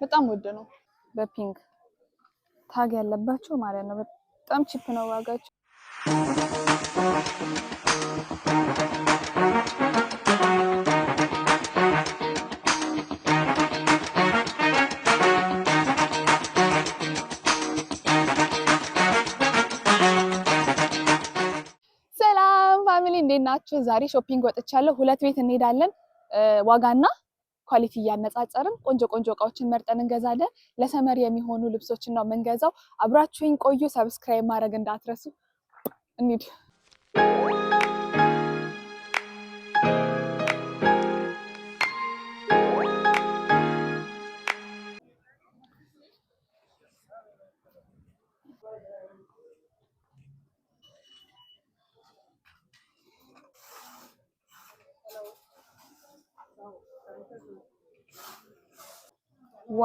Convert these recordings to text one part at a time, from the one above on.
በጣም ውድ ነው። በፒንክ ታግ ያለባቸው ማለት ነው። በጣም ቺፕ ነው ዋጋቸው። ሰላም ፋሚሊ እንዴት ናችሁ? ዛሬ ሾፒንግ ወጥቻለሁ። ሁለት ቤት እንሄዳለን። ዋጋና ኳሊቲ እያነጻጸርን ቆንጆ ቆንጆ እቃዎችን መርጠን እንገዛለን። ለሰመር የሚሆኑ ልብሶችን ነው የምንገዛው። አብራችሁኝ ቆዩ። ሰብስክራይብ ማድረግ እንዳትረሱ። እንሂድ።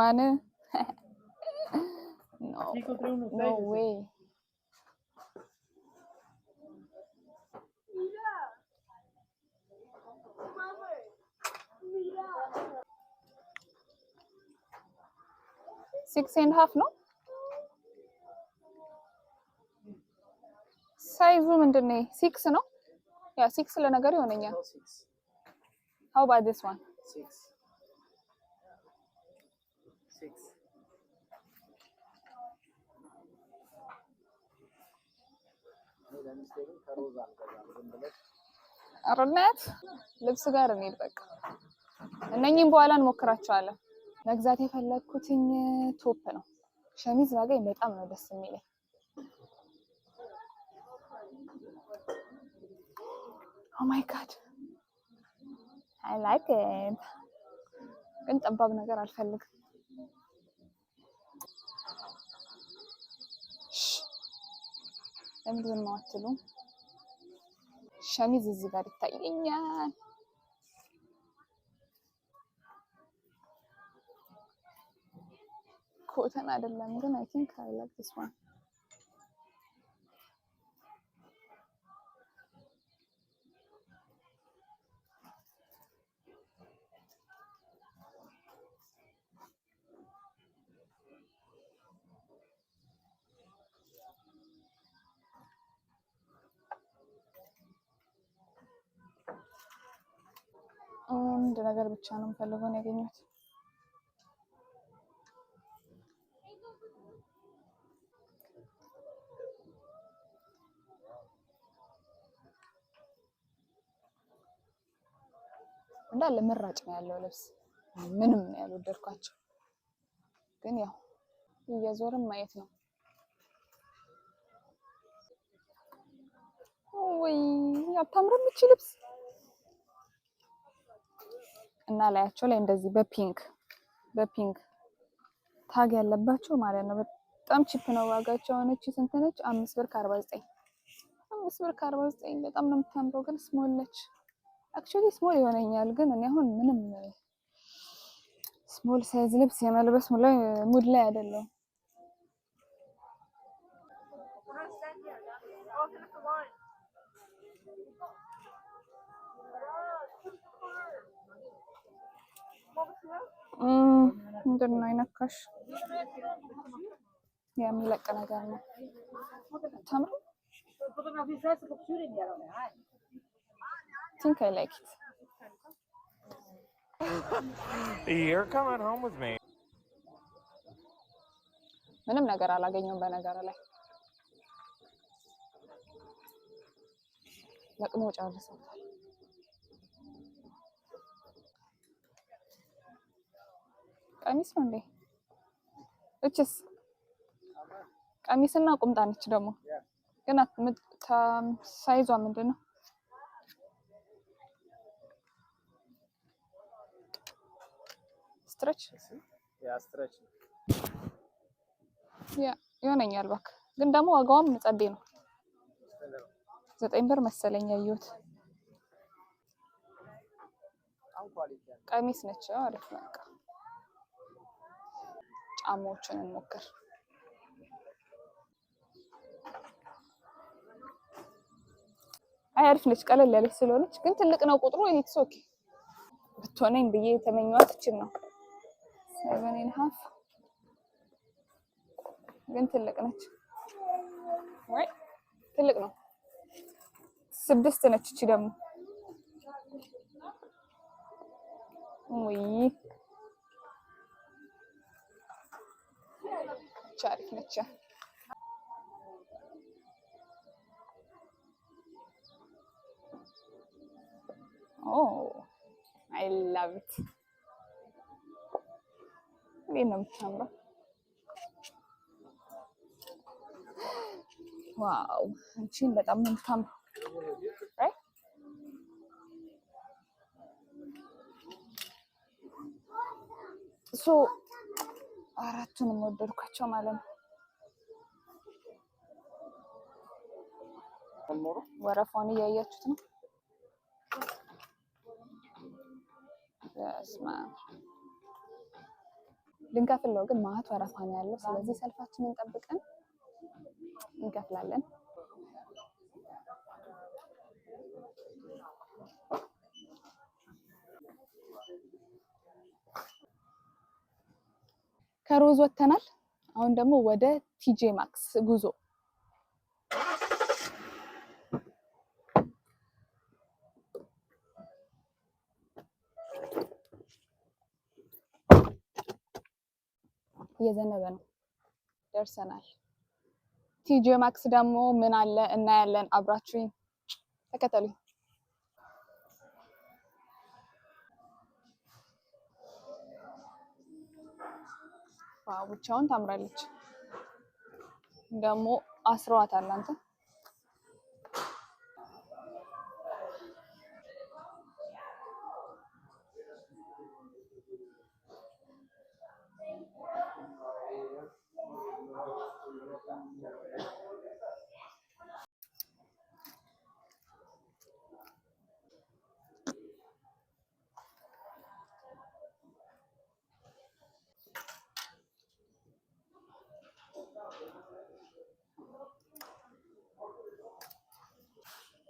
One no way. Six and a half no? Size ምንድን ነው? 6 ነው? ያ 6 ለነገር ይሆነኛል። How about this one? 6. አረናት ልብስ ጋር እንሂድ በቃ። እነኚህን በኋላ እንሞክራቸዋለን። መግዛት የፈለኩትኝ ቶፕ ነው። ሸሚዝ ባገኝ በጣም ነው ደስ የሚለኝ። Oh my god. I like it. ግን ጠባብ ነገር አልፈልግም። ለምንድን ነው አትሉም? ሸሚዝ እዚህ ጋር ይታየኛል። ኮተን አይደለም ግን I think I like this one. አንድ ነገር ብቻ ነው የምፈልገው ነው ያገኘሁት። እንዳለ ምራጭ ነው ያለው ልብስ። ምንም ነው ያልወደድኳቸው። ግን ያው እየዞርን ማየት ነው። ወይ አታምርም እቺ ልብስ? እና ላያቸው ላይ እንደዚህ በፒንክ ታግ ያለባቸው ማለት ነው። በጣም ቺፕ ነው ዋጋቸው። እቺ ስንት ነች? 5 ብር ከ49 5 ብር ከ49 በጣም ነው የምታምረው። ግን ስሞል ነች። አክቹሊ ስሞል ይሆነኛል ግን እኔ አሁን ምንም ስሞል ሳይዝ ልብስ የመልበስ ሙድ ላይ አይደለም። ምንድን ነው አይነካሽ? የሚለቅ ነገር ነው። አታምርም? I think I like it. You're coming home with me. ምንም ነገር አላገኘውም በነገር ላይ ለቅሞ ጨርሰውታል። ቀሚስ ነው እንዴ? እቺስ ቀሚስና ቁምጣ ነች ደግሞ። ግን ሳይዟ ምንድነው? ስትሬች ያ ይሆነኛል እባክህ። ግን ደግሞ ዋጋውም ጸዴ ነው። 9 ብር መሰለኝ ያየሁት። ቀሚስ ነች። አሪፍ ነው። በቃ ጫማዎችን እንሞክር። አሪፍ ነች። ቀለል ያለች ስለሆነች ግን ትልቅ ነው ቁጥሩ። ኢትስ ኦኬ ብትሆነኝ ብዬ የተመኘኋት እቺን ነው። 7.5 ግን ትልቅ ነች ወይ? ትልቅ ነው። 6 ነች እቺ ደግሞ ወይ ቻሪክ ነች። I love it. እንዴት ነው የምታምረው! ዋው አንቺን በጣም ነው የምታምረው። right so አራቱንም ወደድኳቸው ማለት ነው። ወረፋውን እያያችሁት ነው። ልንከፍል ነው ግን ማት ወረፋ ነው ያለው። ስለዚህ ሰልፋችንን ጠብቀን እንከፍላለን። ከሮዝ ወተናል። አሁን ደግሞ ወደ ቲጄ ማክስ ጉዞ። እየዘነበ ነው። ደርሰናል። ቲጄ ማክስ ደግሞ ምን አለ እናያለን። አብራችሁኝ ተከተሉኝ። ዋው ብቻውን ታምራለች። ደግሞ አስሯታል አንተ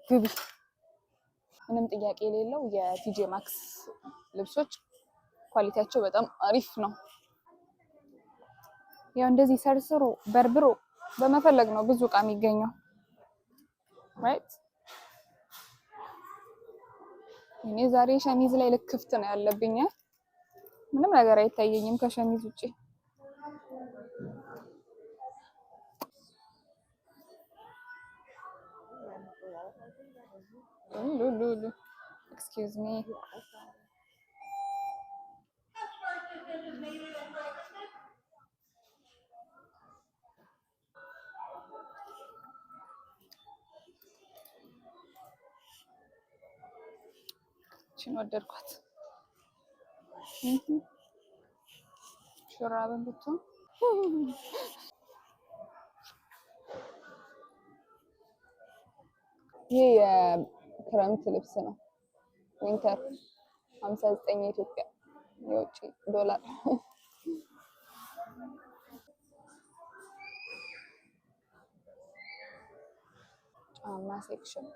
ግቢ። ምንም ጥያቄ የሌለው የቲጄ ማክስ ልብሶች ኳሊቲያቸው በጣም አሪፍ ነው። ያው እንደዚህ ሰርስሮ በርብሮ በመፈለግ ነው ብዙ እቃ የሚገኘው። right እኔ ዛሬ ሸሚዝ ላይ ልክፍት ነው ያለብኝ። ምንም ነገር አይታየኝም ከሸሚዝ ውጪ። excuse me ችን ወደድኳት። ሹራብን ብትሆን ይሄ የክረምት ልብስ ነው። ዊንተር 59 የኢትዮጵያ የውጭ ዶላር። ጫማ ሴክሽን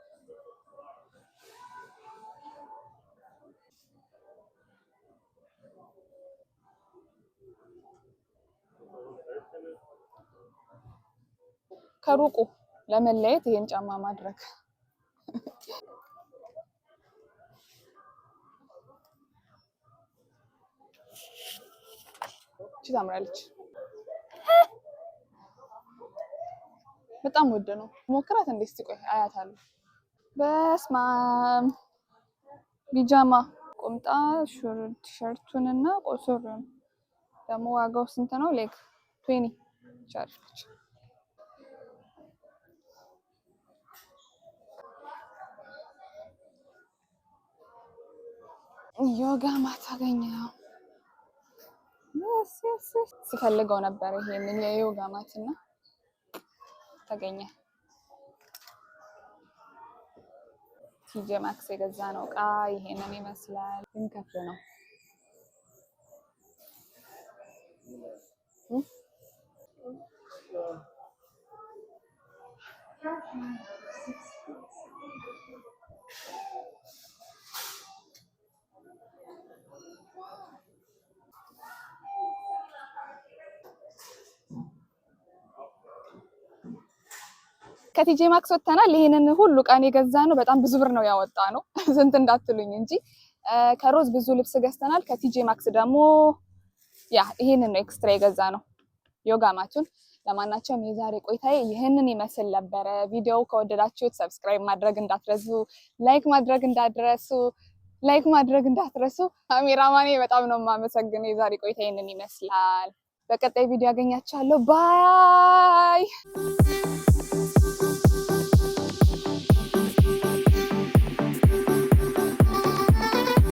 ከሩቁ ለመለየት ይሄን ጫማ ማድረግ እቺ ታምራለች። በጣም ውድ ነው። ሞክራት እንዴ እስቲ ቆይ አያታለሁ። በስማም ቢጃማ ቁምጣ ቲሸርቱን እና ሱሪውን ደግሞ ዋጋው ስንት ነው? ሌክ 20 ቻርጅ። ዮጋ ማት አገኘው። ስፈልገው ነበር ይሄንን የዮጋ ማት እና ተገኘ። ቲጄ ማክስ የገዛ ነው እቃ ይሄንን ይመስላል። እንከፍል ነው ከቲጄ ማክስ ወጥተናል። ይሄንን ሁሉ ቀን የገዛ ነው በጣም ብዙ ብር ነው ያወጣ ነው ስንት እንዳትሉኝ እንጂ ከሮዝ ብዙ ልብስ ገዝተናል። ከቲጄ ማክስ ደግሞ ያ ይሄንን ነው ኤክስትራ የገዛ ነው ዮጋ ማቱን። ለማናቸውም የዛሬ ቆይታዬ ይሄንን ይመስል ነበረ። ቪዲዮው ከወደዳችሁት ሰብስክራይብ ማድረግ እንዳትረሱ፣ ላይክ ማድረግ እንዳትረሱ። ካሜራማኔ በጣም ነው የማመሰግነው። የዛሬ ቆይታ ይሄንን ይመስላል። በቀጣይ ቪዲዮ ያገኛችኋለሁ። ባይ